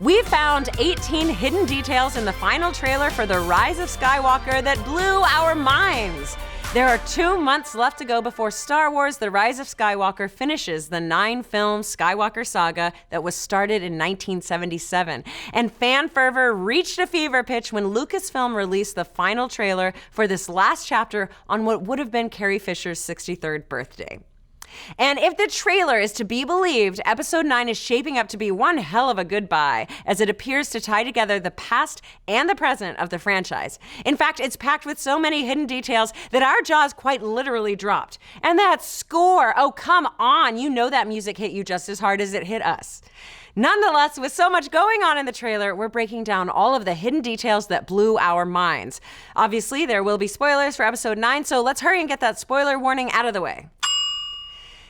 We found 18 hidden details in the final trailer for The Rise of Skywalker that blew our minds. There are 2 months left to go before Star Wars The Rise of Skywalker finishes the 9-film Skywalker saga that was started in 1977. And fan fervor reached a fever pitch when Lucasfilm released the final trailer for this last chapter on what would have been Carrie Fisher's 63rd birthday. And if the trailer is to be believed, Episode 9 is shaping up to be one hell of a goodbye, as it appears to tie together the past and the present of the franchise. In fact, it's packed with so many hidden details that our jaws quite literally dropped. And that score, oh come on, you know that music hit you just as hard as it hit us. Nonetheless, with so much going on in the trailer, we're breaking down all of the hidden details that blew our minds. Obviously, there will be spoilers for Episode 9, so let's hurry and get that spoiler warning out of the way.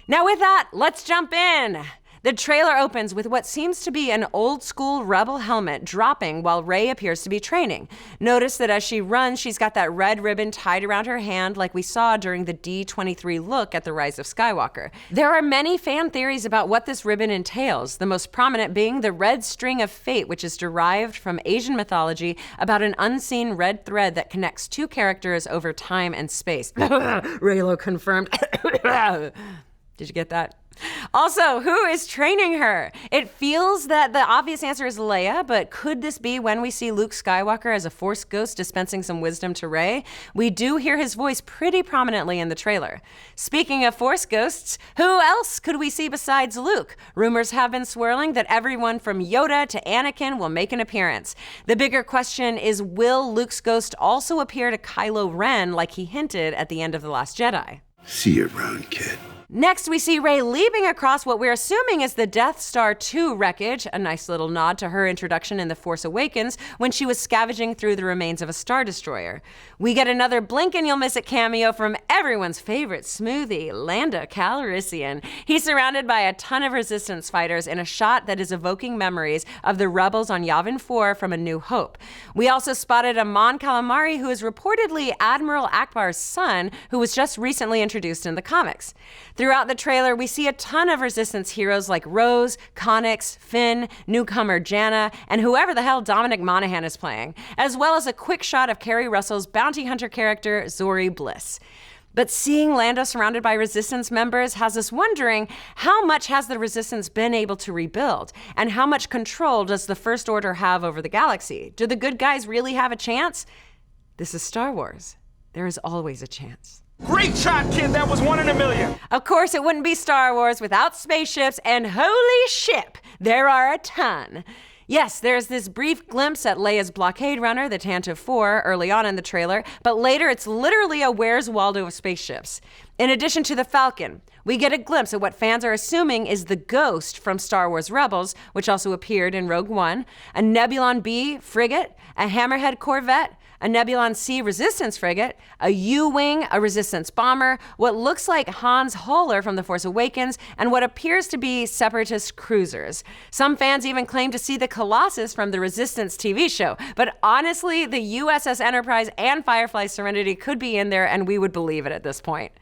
Now with that, let's jump in. The trailer opens with what seems to be an old-school Rebel helmet dropping while Rey appears to be training. Notice that as she runs, she's got that red ribbon tied around her hand like we saw during the D23 look at The Rise of Skywalker. There are many fan theories about what this ribbon entails, the most prominent being the red string of fate, which is derived from Asian mythology about an unseen red thread that connects 2 characters over time and space. Reylo confirmed. Did you get that? Also, who is training her? It feels that the obvious answer is Leia, but could this be when we see Luke Skywalker as a Force ghost dispensing some wisdom to Rey? We do hear his voice pretty prominently in the trailer. Speaking of Force ghosts, who else could we see besides Luke? Rumors have been swirling that everyone from Yoda to Anakin will make an appearance. The bigger question is, will Luke's ghost also appear to Kylo Ren like he hinted at the end of The Last Jedi? See you around, kid. Next, we see Rey leaping across what we're assuming is the Death Star 2 wreckage, a nice little nod to her introduction in The Force Awakens when she was scavenging through the remains of a Star Destroyer. We get another blink and you'll miss it cameo from everyone's favorite smoothie, Lando Calrissian. He's surrounded by a ton of Resistance fighters in a shot that is evoking memories of the rebels on Yavin 4 from A New Hope. We also spotted a Mon Calamari who is reportedly Admiral Akbar's son, who was just recently introduced in the comics. Throughout the trailer, we see a ton of Resistance heroes like Rose, Connix, Finn, newcomer Janna, and whoever the hell Dominic Monaghan is playing, as well as a quick shot of Kerry Russell's bounty hunter character, Zori Bliss. But seeing Lando surrounded by Resistance members has us wondering, how much has the Resistance been able to rebuild? And how much control does the First Order have over the galaxy? Do the good guys really have a chance? This is Star Wars. There is always a chance. Great shot, kid. That was 1 in a million. Of course, it wouldn't be Star Wars without spaceships, and holy ship, there are a ton. Yes, there's this brief glimpse at Leia's blockade runner, the Tantive 4, early on in the trailer, but later it's literally a Where's Waldo of spaceships. In addition to the Falcon, we get a glimpse at what fans are assuming is the Ghost from Star Wars Rebels, which also appeared in Rogue One, a Nebulon B frigate, a Hammerhead corvette, a Nebulon C Resistance frigate, a U-Wing, a Resistance bomber, what looks like Hans Holler from The Force Awakens, and what appears to be Separatist cruisers. Some fans even claim to see the Colossus from the Resistance TV show, but honestly, the USS Enterprise and Firefly Serenity could be in there, and we would believe it at this point.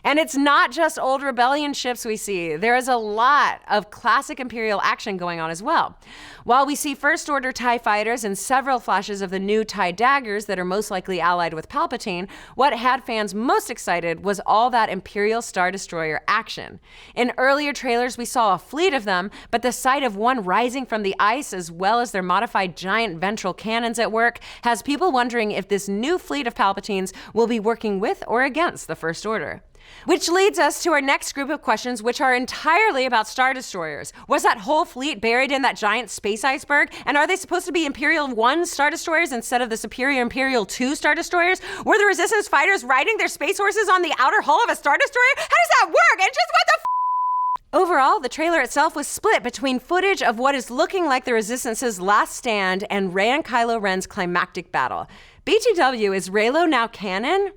And it's not just old Rebellion ships we see. There is a lot of classic Imperial action going on as well. While we see First Order TIE fighters and several flashes of the new TIE daggers that are most likely allied with Palpatine, what had fans most excited was all that Imperial Star Destroyer action. In earlier trailers, we saw a fleet of them, but the sight of one rising from the ice as well as their modified giant ventral cannons at work has people wondering if this new fleet of Palpatines will be working with or against the First Order. Which leads us to our next group of questions, which are entirely about Star Destroyers. Was that whole fleet buried in that giant space iceberg? And are they supposed to be Imperial 1 Star Destroyers instead of the superior Imperial 2 Star Destroyers? Were the Resistance fighters riding their space horses on the outer hull of a Star Destroyer? How does that work? And just what the Overall, the trailer itself was split between footage of what is looking like the Resistance's last stand and Rey and Kylo Ren's climactic battle. BTW, is Reylo now canon?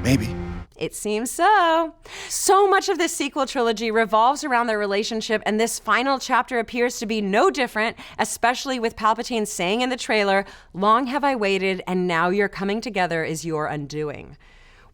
Maybe. It seems so. So much of this sequel trilogy revolves around their relationship, and this final chapter appears to be no different, especially with Palpatine saying in the trailer, "Long have I waited, and now your coming together is your undoing."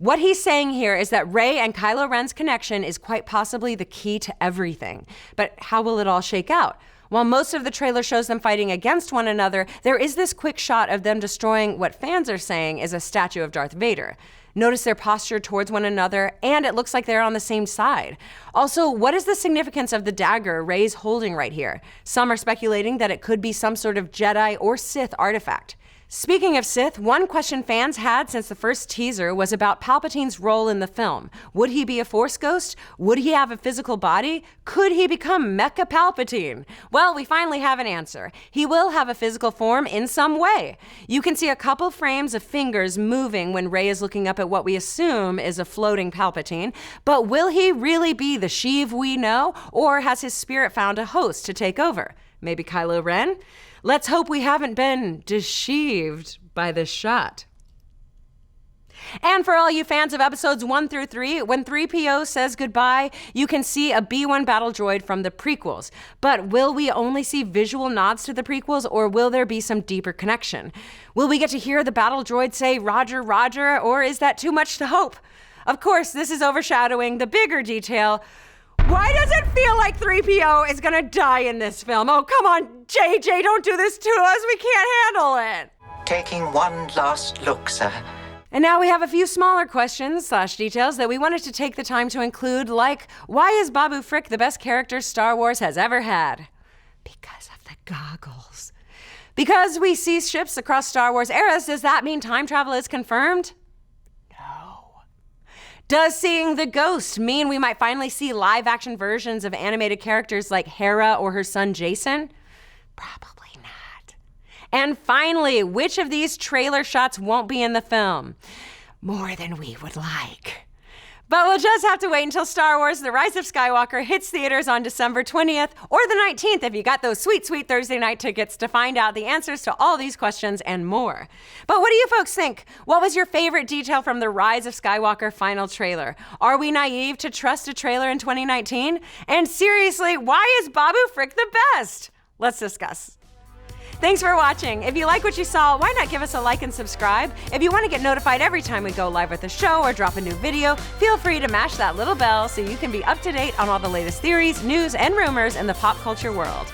What he's saying here is that Rey and Kylo Ren's connection is quite possibly the key to everything. But how will it all shake out? While most of the trailer shows them fighting against one another, there is this quick shot of them destroying what fans are saying is a statue of Darth Vader. Notice their posture towards one another, and it looks like they're on the same side. Also, what is the significance of the dagger Rey's holding right here? Some are speculating that it could be some sort of Jedi or Sith artifact. Speaking of Sith, one question fans had since the first teaser was about Palpatine's role in the film. Would he be a Force ghost? Would he have a physical body? Could he become Mecha Palpatine? Well, we finally have an answer. He will have a physical form in some way. You can see a couple frames of fingers moving when Rey is looking up at what we assume is a floating Palpatine, but will he really be the Sheev we know, or has his spirit found a host to take over? Maybe Kylo Ren? Let's hope we haven't been deceived by this shot. And for all you fans of episodes 1 through 3, when 3PO says goodbye, you can see a B-1 battle droid from the prequels. But will we only see visual nods to the prequels, or will there be some deeper connection? Will we get to hear the battle droid say, "Roger, Roger," or is that too much to hope? Of course, this is overshadowing the bigger detail. Why does it feel like 3PO is gonna die in this film? Oh, come on, JJ, don't do this to us. We can't handle it. Taking one last look, sir. And now we have a few smaller questions/details that we wanted to take the time to include, like, why is Babu Frick the best character Star Wars has ever had? Because of the goggles. Because we see ships across Star Wars eras, does that mean time travel is confirmed? Does seeing the ghost mean we might finally see live-action versions of animated characters like Hera or her son Jason? Probably not. And finally, which of these trailer shots won't be in the film? More than we would like. But we'll just have to wait until Star Wars The Rise of Skywalker hits theaters on December 20th or the 19th if you got those sweet, sweet Thursday night tickets to find out the answers to all these questions and more. But what do you folks think? What was your favorite detail from the Rise of Skywalker final trailer? Are we naive to trust a trailer in 2019? And seriously, why is Babu Frick the best? Let's discuss. Thanks for watching. If you like what you saw, why not give us a like and subscribe? If you want to get notified every time we go live with a show or drop a new video, feel free to mash that little bell so you can be up to date on all the latest theories, news, and rumors in the pop culture world.